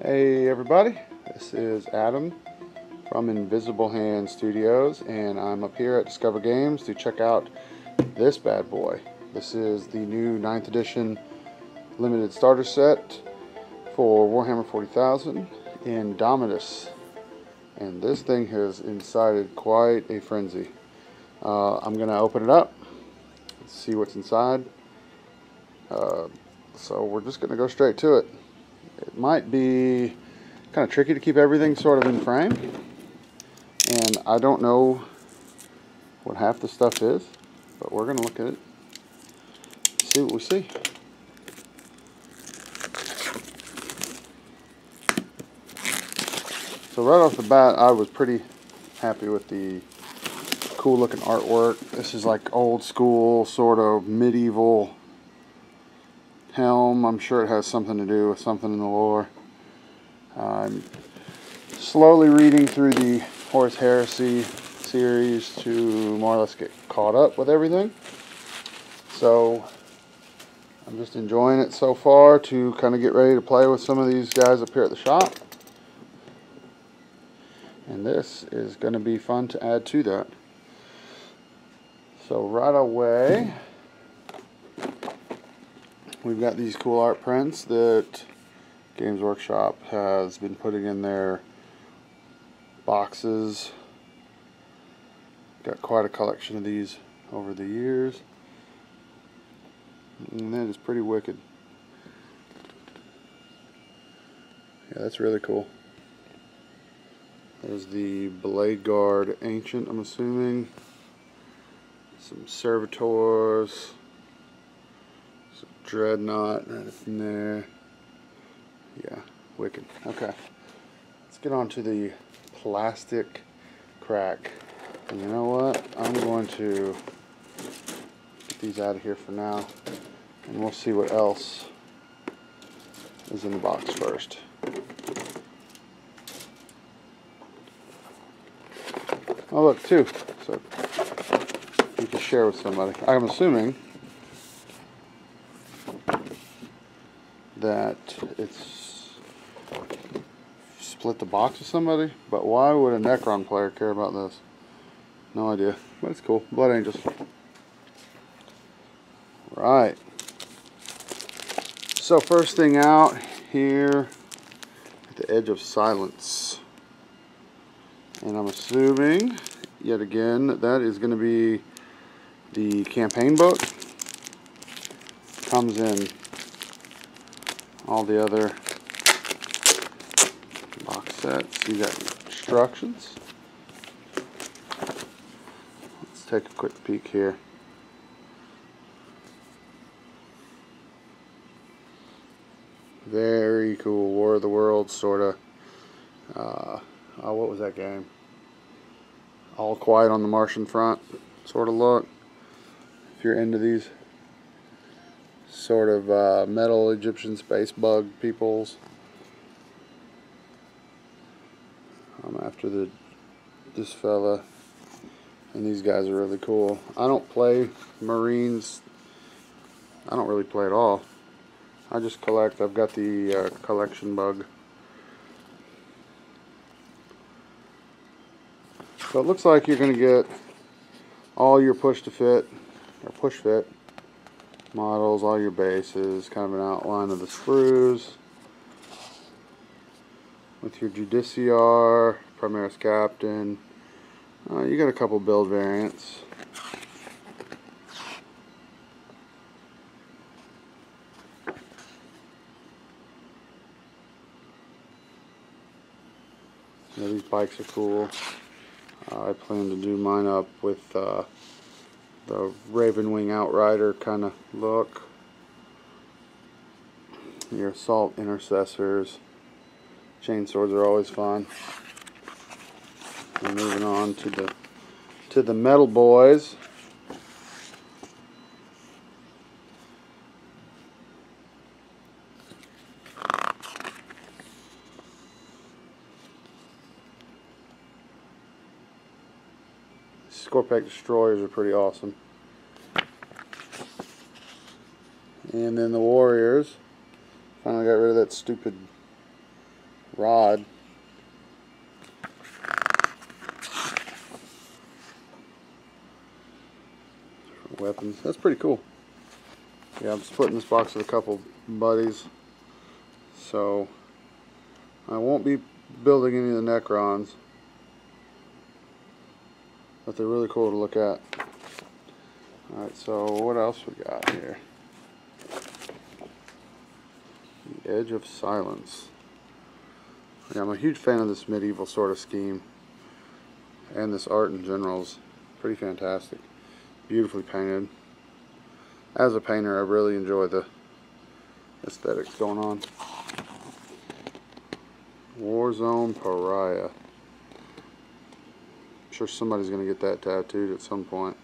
Hey everybody, this is Adam from Invisible Hand Studios, and I'm up here at Discover Games to check out this bad boy. This is the new 9th edition limited starter set for Warhammer 40,000 Indomitus, and this thing has incited quite a frenzy. I'm going to open it up, see what's inside, so we're just going to go straight to it. It might be kind of tricky to keep everything sort of in frame, and I don't know what half the stuff is, but we're going to look at it, see what we see. So right off the bat, I was pretty happy with the cool looking artwork. This is like old school, sort of medieval helm. I'm sure it has something to do with something in the lore. I'm slowly reading through the Horus Heresy series to more or less get caught up with everything. So I'm just enjoying it so far to kind of get ready to play with some of these guys up here at the shop. And this is going to be fun to add to that. So right away, we've got these cool art prints that Games Workshop has been putting in their boxes. Got quite a collection of these over the years, and that is pretty wicked. Yeah, that's really cool. There's the Blade Guard Ancient, I'm assuming. Some Servitors. Some Dreadnought right in there. Yeah, wicked. Okay. Let's get on to the plastic crack. And you know what? I'm going to get these out of here for now. And we'll see what else is in the box first. Oh look, two. So you can share with somebody. I'm assuming that it's split the box with somebody, but why would a Necron player care about this? No idea, but it's cool. Blood Angels. Right. So first thing out here at the Edge of Silence. And I'm assuming, yet again, that is going to be the campaign book. Comes in all the other box sets. You got instructions. Let's take a quick peek here. Very cool. War of the Worlds, sort of. Oh, what was that game? All Quiet on the Martian Front sort of look. If you're into these sort of metal Egyptian space bug peoples. I'm after this fella, and these guys are really cool. I don't play Marines. I don't really play at all. I just collect. I've got the collection bug. So it looks like you're going to get all your push fit models, all your bases, kind of an outline of the sprues with your Judiciar, Primaris Captain. You got a couple build variants. Yeah, these bikes are cool. I plan to do mine up with the Ravenwing Outrider kind of look. Your Assault Intercessors. Chainswords are always fun. And moving on to the Metal Boys. Scorpack Destroyers are pretty awesome. And then the Warriors. Finally got rid of that stupid rod. Weapons. That's pretty cool. Yeah, I'm splitting this box with a couple buddies, so I won't be building any of the Necrons, but they're really cool to look at. Alright, so what else we got here? The Edge of Silence. Yeah, I'm a huge fan of this medieval sort of scheme, and this art in general is pretty fantastic. Beautifully painted. As a painter, I really enjoy the aesthetics going on. Warzone Pariah. I'm sure somebody's going to get that tattooed at some point.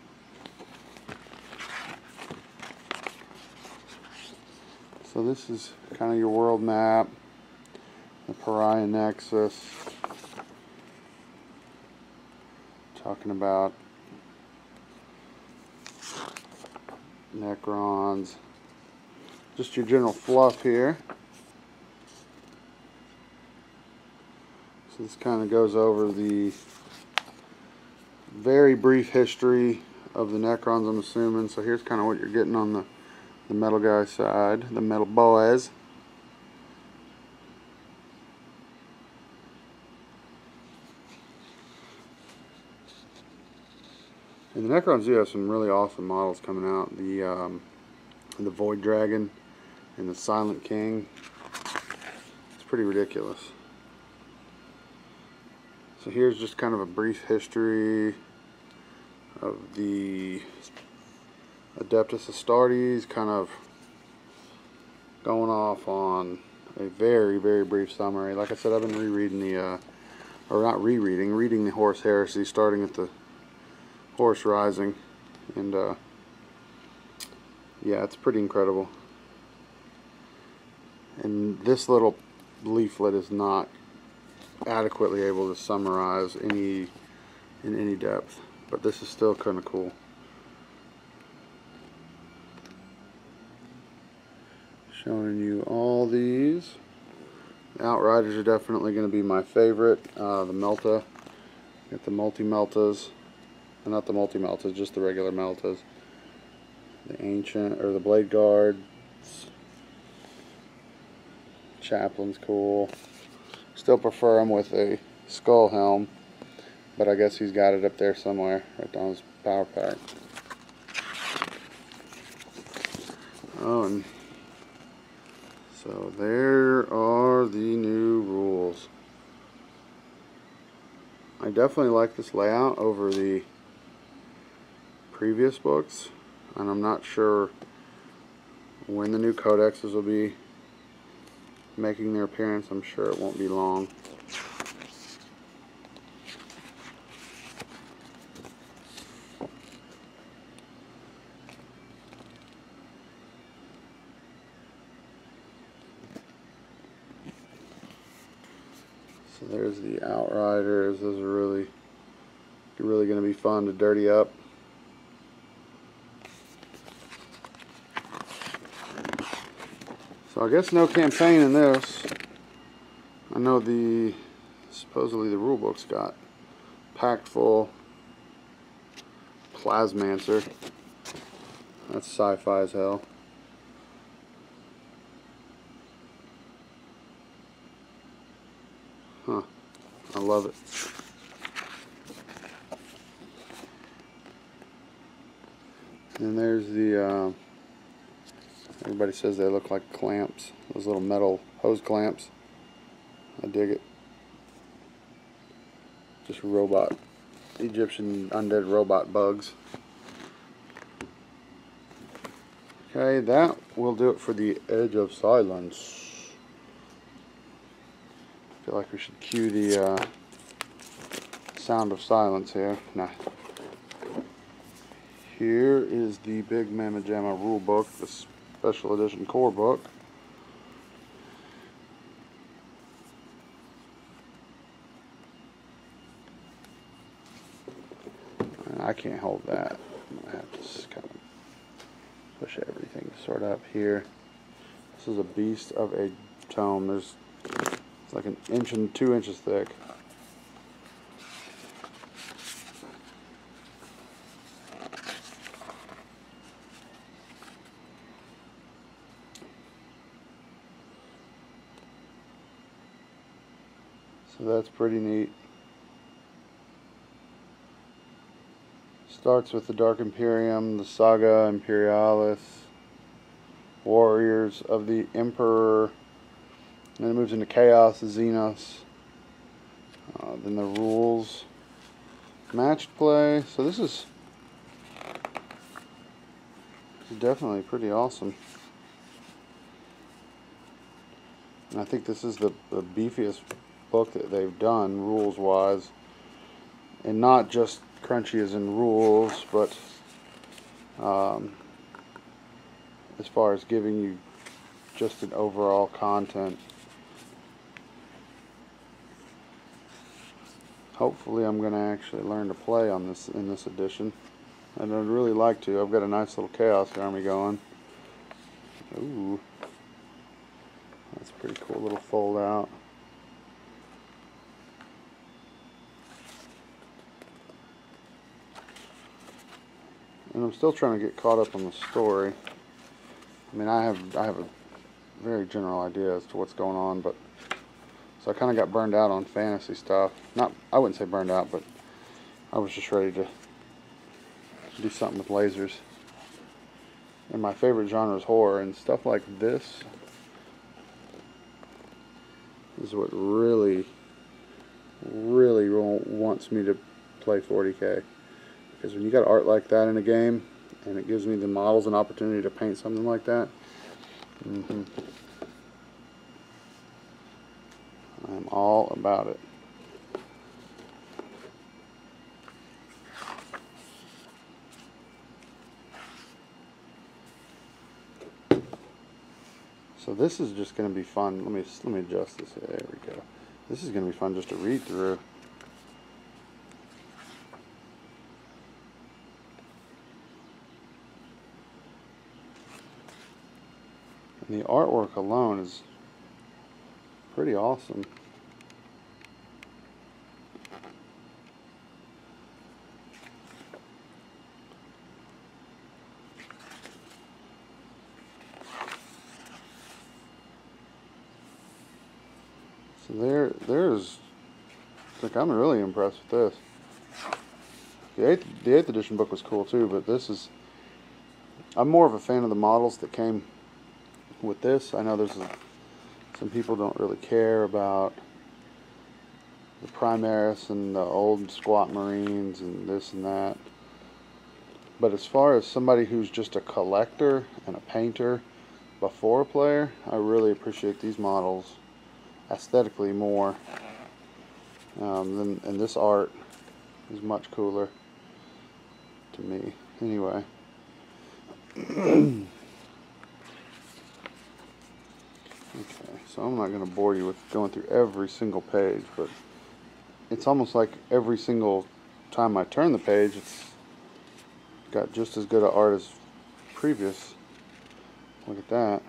So this is kind of your world map. The Pariah Nexus. Talking about Necrons. Just your general fluff here. So this kind of goes over the very brief history of the Necrons, I'm assuming. So here's kind of what you're getting on the metal guy side, the metal boys. And the Necrons do have some really awesome models coming out. The Void Dragon and the Silent King. It's pretty ridiculous. So here's just kind of a brief history of the Adeptus Astartes, kind of going off on a very, very brief summary. Like I said, I've been rereading reading the Horus Heresy, starting at the Horus Rising, and yeah, it's pretty incredible. And this little leaflet is not adequately able to summarize in any depth, but this is still kind of cool. Showing you all these. The Outriders are definitely going to be my favorite. The Melta, got the multi-Meltas. Not the multi-Meltas, just the regular Meltas. The Ancient, or the Blade Guard. Chaplain's cool. Still prefer him with a skull helm, but I guess he's got it up there somewhere, right down his power pack. Oh, and so there are the new rules. I definitely like this layout over the previous books, and I'm not sure when the new codexes will be making their appearance. I'm sure it won't be long. So there's the Outriders. Those are really going to be fun to dirty up. So I guess no campaign in this. I know supposedly the rulebook's got packed full. Plasmancer. That's sci-fi as hell. Huh. I love it. And there's the everybody says they look like clamps, those little metal hose clamps. I dig it. Just robot, Egyptian undead robot bugs. Okay, that will do it for the Edge of Silence. I feel like we should cue the sound of silence here. Nah. Here is the Big Mamma Jamma Rulebook, the Special Edition Core Book. I can't hold that. I'm going to have to just kind of push everything sort of up here. This is a beast of a tome. There's It's like an inch and 2 inches thick. So that's pretty neat. Starts with the Dark Imperium, the Saga Imperialis, Warriors of the Emperor, and then it moves into Chaos, Xenos, then the rules, matched play. So this is definitely pretty awesome. And I think this is the beefiest book that they've done rules wise, and not just crunchy as in rules, but as far as giving you just an overall content. Hopefully I'm going to actually learn to play on this in this edition, and I'd really like to. I've got a nice little Chaos Army going. Ooh, that's a pretty cool little fold out. And I'm still trying to get caught up on the story. I mean, I have a very general idea as to what's going on, but so I kind of got burned out on fantasy stuff. Not, I wouldn't say burned out, but I was just ready to do something with lasers. And my favorite genre is horror, and stuff like this is what really wants me to play 40K. Because when you got art like that in a game, and it gives me the models an opportunity to paint something like that, I'm all about it. So this is just going to be fun. Let me adjust this. There we go. This is going to be fun just to read through. And the artwork alone is pretty awesome. So there's like, I'm really impressed with this. The 8th edition book was cool too, but this is, I'm more of a fan of the models that came with this. I know there's some people don't really care about the Primaris and the old squat Marines and this and that. But as far as somebody who's just a collector and a painter before a player, I really appreciate these models aesthetically more. And this art is much cooler to me. Anyway. Okay, so I'm not going to bore you with going through every single page, but it's almost like every single time I turn the page, it's got just as good an art as previous. Look at that.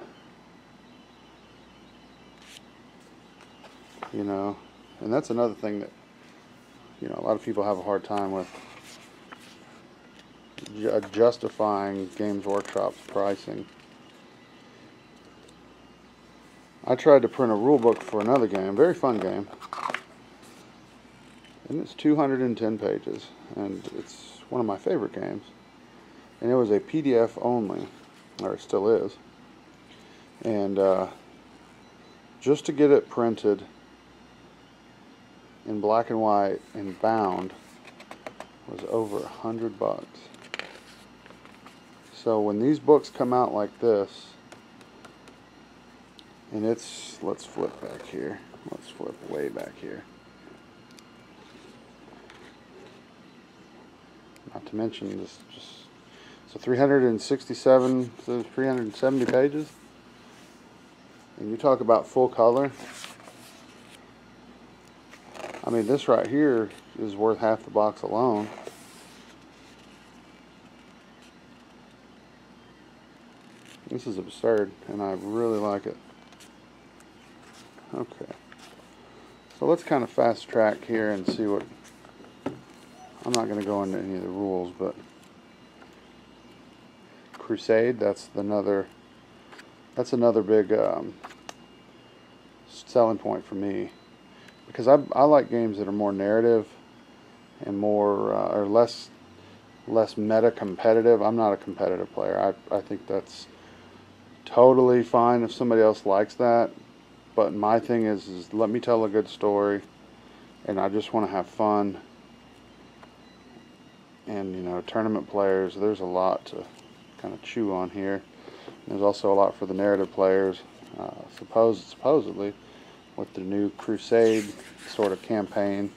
You know, and that's another thing that, you know, a lot of people have a hard time with, justifying Games Workshop's pricing. I tried to print a rulebook for another game, very fun game, and it's 210 pages, and it's one of my favorite games, and it was a PDF only, or it still is, and just to get it printed in black and white and bound was over $100. So when these books come out like this, and it's, let's flip back here. Let's flip way back here. Not to mention this, just, so 367, so 370 pages. And you talk about full color. I mean, this right here is worth half the box alone. This is absurd, and I really like it. Okay. So let's kind of fast track here and see what, I'm not going to go into any of the rules, but Crusade, that's another big selling point for me, because I like games that are more narrative and more or less meta competitive. I'm not a competitive player. I think that's totally fine if somebody else likes that, but my thing is let me tell a good story, and I just want to have fun. And you know, tournament players, there's a lot to kind of chew on here. There's also a lot for the narrative players, supposedly with the new Crusade sort of campaign.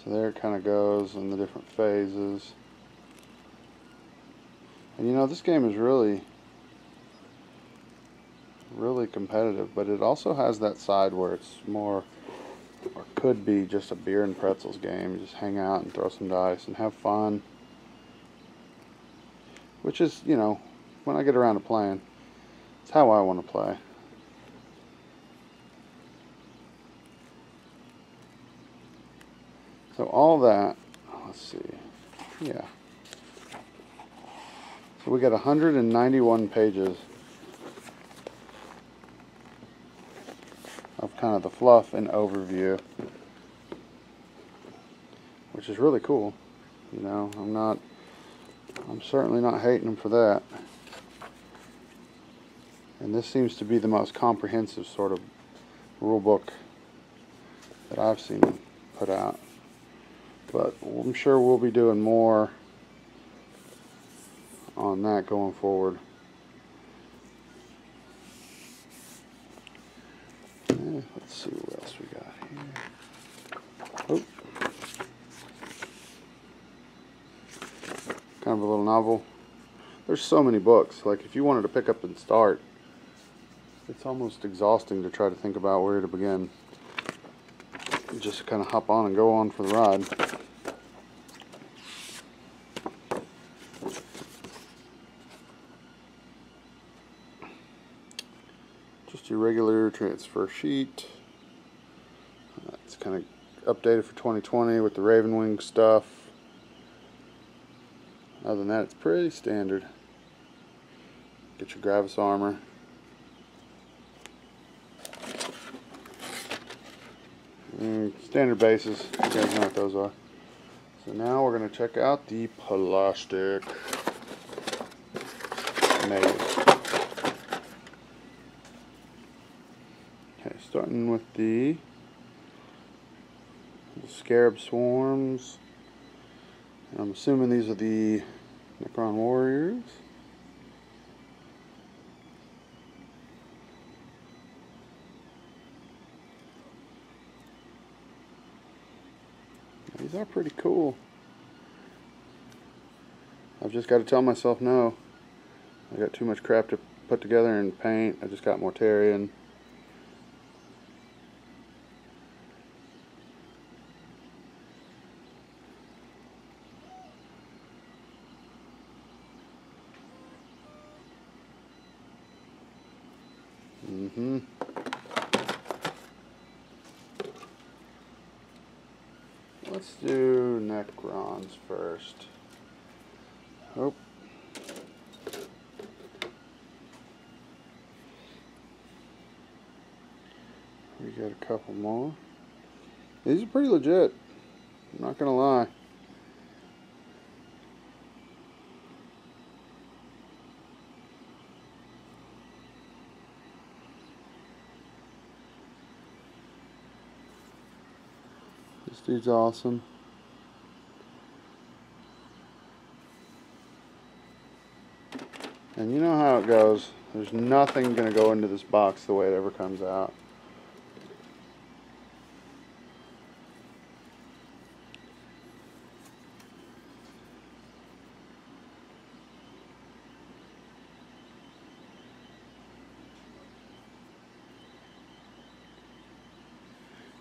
So there it kind of goes in the different phases. And you know, this game is really competitive, but it also has that side where it's more, or could be, just a beer and pretzels game. You just hang out and throw some dice and have fun. Which is, you know, when I get around to playing, it's how I want to play. So all that, let's see, yeah. So we got 191 pages of kind of the fluff and overview, which is really cool. You know, I'm certainly not hating them for that. And this seems to be the most comprehensive sort of rule book that I've seen put out. But I'm sure we'll be doing more on that going forward. Let's see what else we got here. Oh. Kind of a little novel. There's so many books. Like, if you wanted to pick up and start, it's almost exhausting to try to think about where to begin. Just kind of hop on and go on for the ride. Just your regular transfer sheet. It's kind of updated for 2020 with the Ravenwing stuff. Other than that, it's pretty standard. Get your Gravis armor. Standard bases. You guys know what those are. So now we're going to check out the plastic maze. Okay, starting with the Scarab Swarms. I'm assuming these are the Necron warriors. These are pretty cool. I've just got to tell myself no. I got too much crap to put together and paint. I just got Mortarion. Let's do Necrons first. Oh. We got a couple more. These are pretty legit. I'm not gonna lie. This dude's awesome. And you know how it goes. There's nothing going to go into this box the way it ever comes out.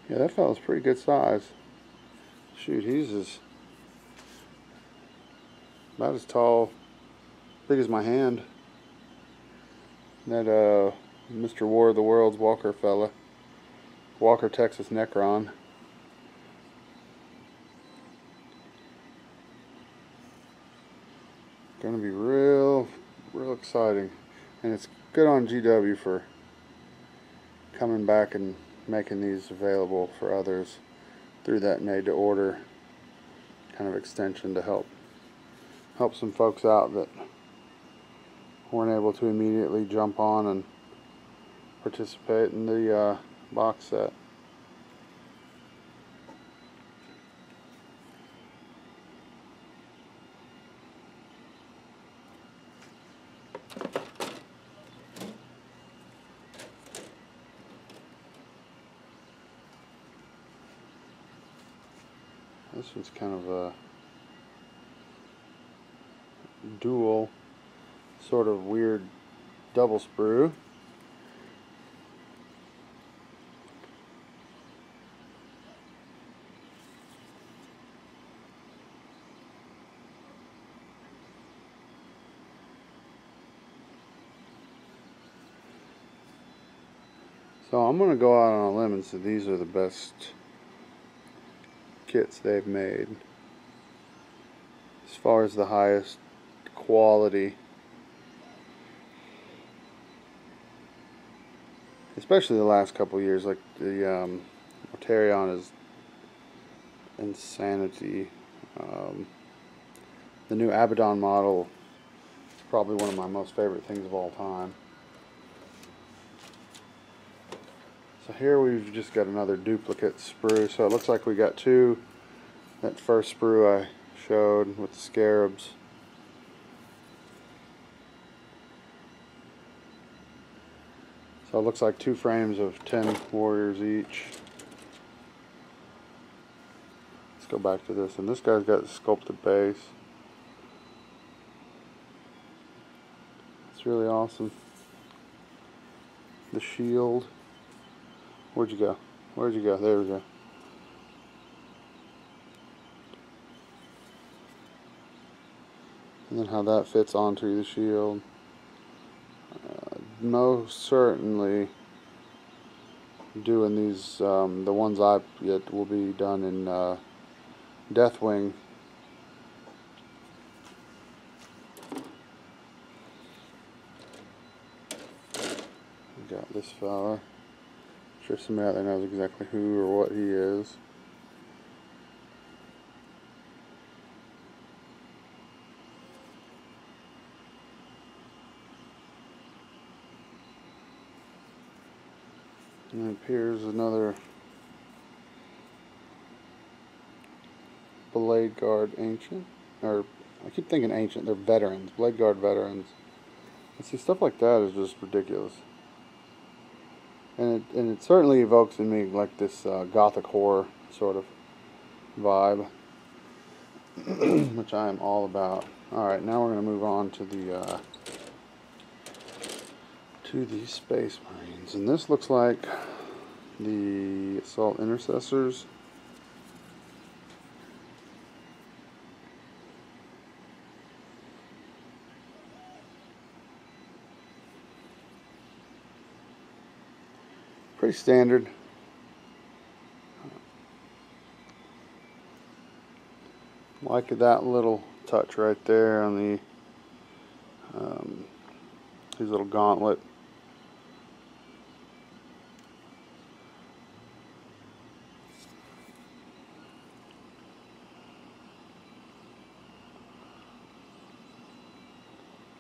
Yeah, that fella's pretty good size. Shoot, he's about as tall, big as my hand. That Mr. War of the Worlds Walker fella. Walker Texas Necron. Gonna be real exciting. And it's good on GW for coming back and making these available for others through that made to order kind of extension to help some folks out that weren't able to immediately jump on and participate in the box set. This one's kind of a dual, sort of weird double sprue. So I'm going to go out on a limb and say these are the best kits they've made as far as the highest quality, especially the last couple years. Like the Mortarion is insanity. The new Abaddon model is probably one of my most favorite things of all time. So here we've just got another duplicate sprue. So it looks like we got two. That first sprue I showed with the scarabs. So it looks like 2 frames of 10 warriors each. Let's go back to this. And this guy's got the sculpted base. It's really awesome. The shield. Where'd you go? Where'd you go? There we go. And then how that fits onto the shield. Most certainly doing these, the ones I yet will be done in Deathwing. We got this fella. I'm sure somebody out there knows exactly who or what he is. And here's another Blade Guard Ancient, or I keep thinking Ancient, they're veterans, Blade Guard veterans. And see, stuff like that is just ridiculous. And it certainly evokes in me like this gothic horror sort of vibe, which I am all about. Alright, now we're going to move on to the Space Marines. And this looks like the Assault Intercessors. Pretty standard. Like that little touch right there on the his little gauntlet.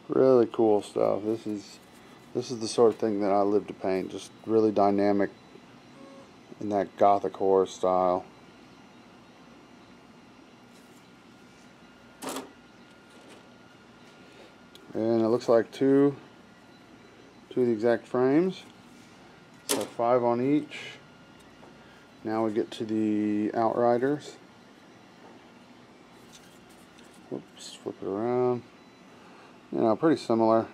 Really cool stuff. This is the sort of thing that I live to paint. Just really dynamic in that gothic horror style. And it looks like two of the exact frames. So 5 on each. Now we get to the Outriders. Whoops, flip it around. You know, pretty similar,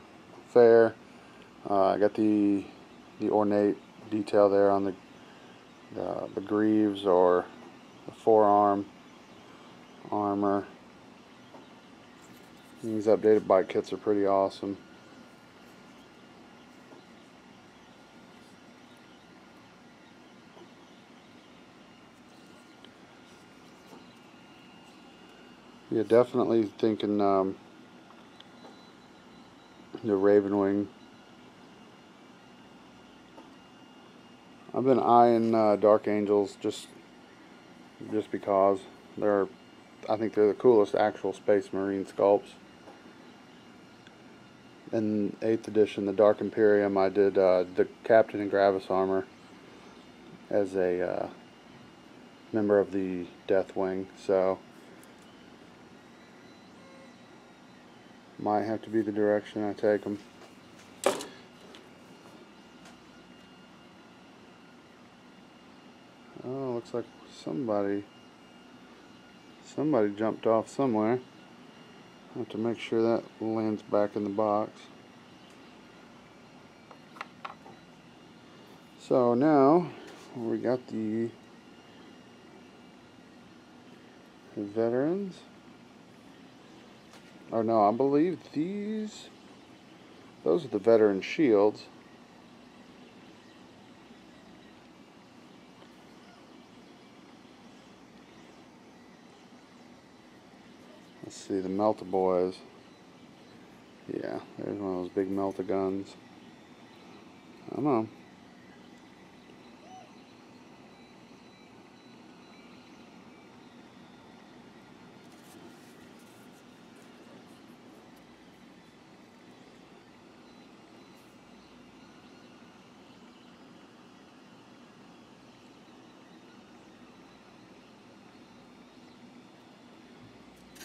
fair. I got the ornate detail there on the greaves or the forearm armor. These updated bike kits are pretty awesome. Yeah, definitely thinking the Ravenwing. I've been eyeing Dark Angels just because I think they're the coolest actual Space Marine sculpts. In 8th edition, the Dark Imperium, I did the Captain and Gravis armor as a member of the Deathwing, so might have to be the direction I take them. Oh, looks like somebody jumped off somewhere. I have to make sure that lands back in the box. So now we got the veterans. Oh no, I believe those are the veteran shields. Let's see, the Melt-A-Boys. Yeah, there's one of those big Melt-A-Guns. Come on.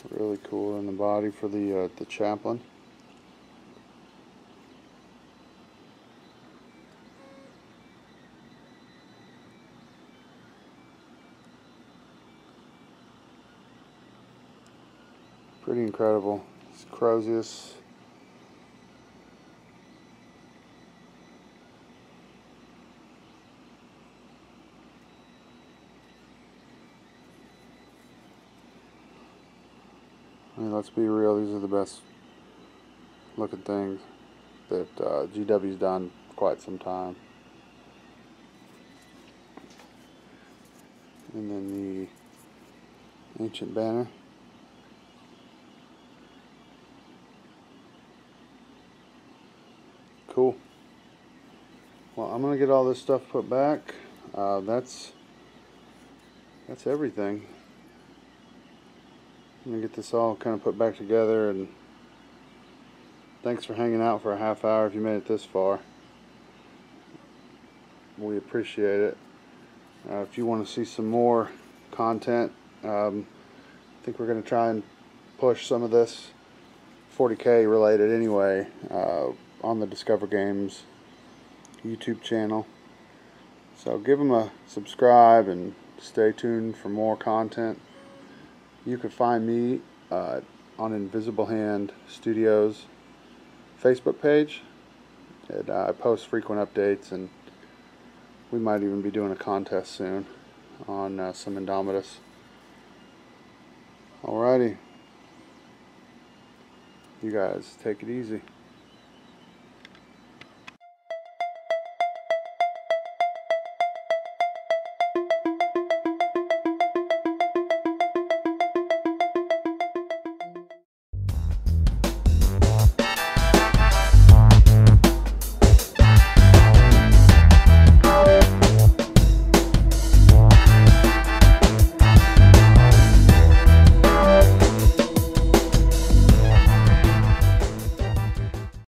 Really cool in the body for the chaplain. Pretty incredible. It's Crozius. I mean, let's be real, these are the best looking things that GW's done for quite some time. And then the Ancient Banner. Cool. Well, I'm gonna get all this stuff put back. That's everything. I'm gonna get this all kind of put back together, and thanks for hanging out for a half hour if you made it this far. We appreciate it. If you want to see some more content, I think we're going to try and push some of this 40K related anyway on the Discover Games YouTube channel. So give them a subscribe and stay tuned for more content. You can find me on Invisible Hand Studios Facebook page. I post frequent updates, and we might even be doing a contest soon on some Indomitus. Alrighty. You guys take it easy.